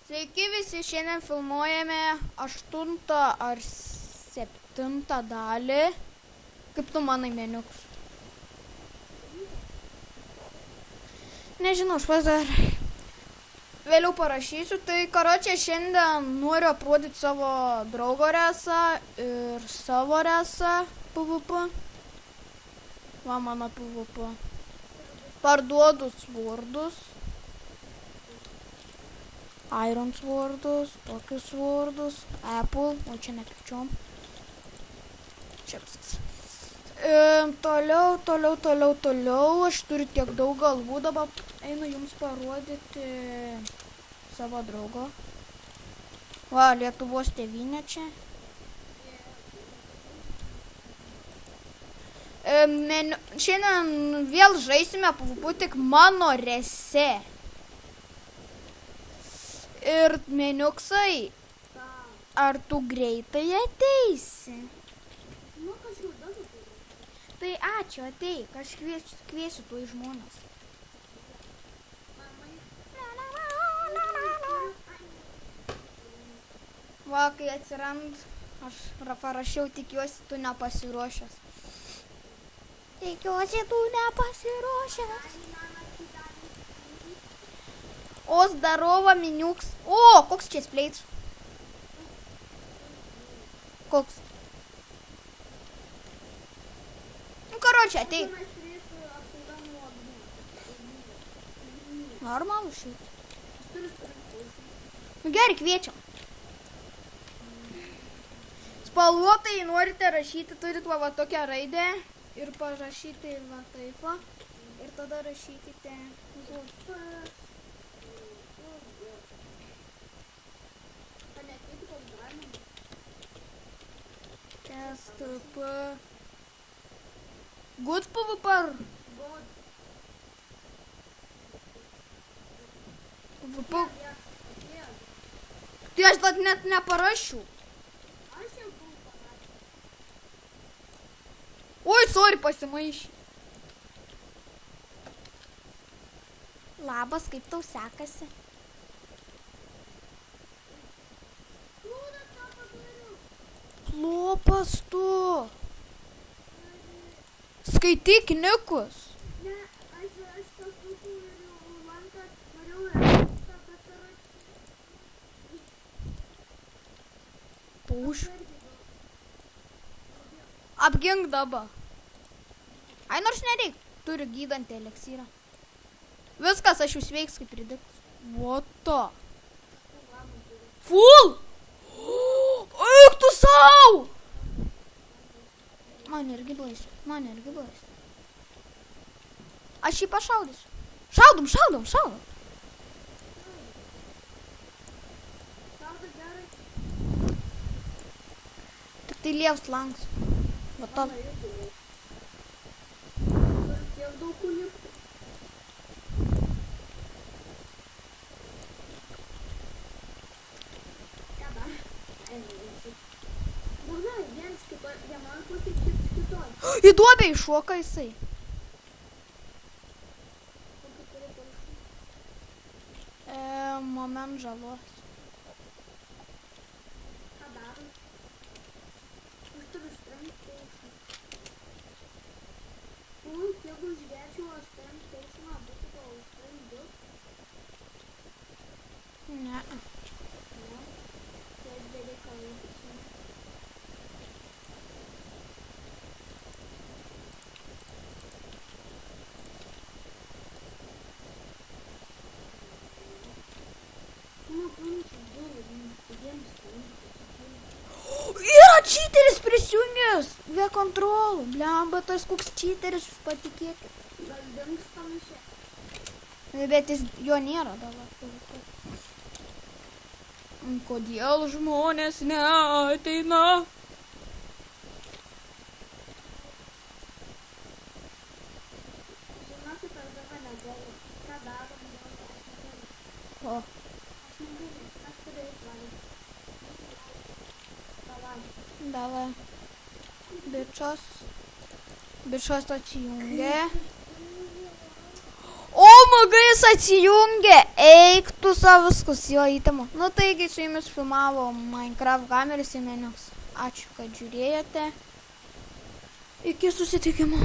Sveiki visi, šiandien filmuojame 8 ar 7 dalį. Kaip tu manai, Meniuks? Nežinau, aš pats dar vėliau parašysiu. Tai karočią šiandien noriu aprodyti savo draugo resą ir savo resą PvP. Va mano PvP. Parduodu svordus. Iron svordus, tokius svordus, Apple, o čia nepikčiom. Čia viskas. Toliau, aš turiu tiek daug galvų, dabar einu jums parodyti savo draugo. Va, Lietuvos tėvynė čia. Šiandien vėl žaisime PvP tik mano rese. Ir Meniuksai, ar tu greitai ateisi? Tai ačiū, ateik, aš kviesiu tuoj žmonas. Va, kai atsirand, aš parašiau, tikiuosi, tu nepasiruošęs. Tikiuosi, tu nepasiruošęs. O, zdarova, Meniuks. O, koks čia spleits? Koks? Nu, karočią, ateik. Normalu šiaip. Nu, gerai, kviečiam. Spalvotai norite rašyti, turit va tokią raidę ir parašyti va taip va. Ir tada rašykite STP. Good PvP. PvP. Tai aš dar net neparašiau. Oi, sorry, pasimaišė. Labas, kaip tau sekasi? Lopas tu. Skaityk nikus. Ne, aš pasukau ir lanką norėjau Pauš. Apgink dabar. Ai, nors nereik. Turiu gydantį eliksyrą. Viskas, aš jūs veiks kaip ridikus. What the? Full? Eik tu sau! Man irgi baisu. Aš jį pašaudysiu. Šaudom. Tik tai lievs langs. Va to. tiek daug kulikų. Į duobę iššoka jisai. Moment žalos. Ką darom? Aš turiu strengt paukšą. Jeigu užgerčiau aš strengt paukšą, būtų gal strengt 2. Ne. Tai beveik ką laikysiu. Yra čyteris prisijungęs. Be kontrolų. Blemba, tas koks čyteris, jūs patikėkit. Gal dingstam iš čia. Bet jo nėra dabar. Kodėl žmonės neateina? Žinokit, aš dabar negaliu. Ką darom? O. Aš negaliu. Aš turiu įvalyti. Davai. Bičas atsijungė. O, mugai jis atsijungė, eik tu savo viskas, jo įtamo. Nu taigi su jumis filmavo Minecraft Gameris Semeniuks. Ačiū, kad žiūrėjote. Iki susitikimo.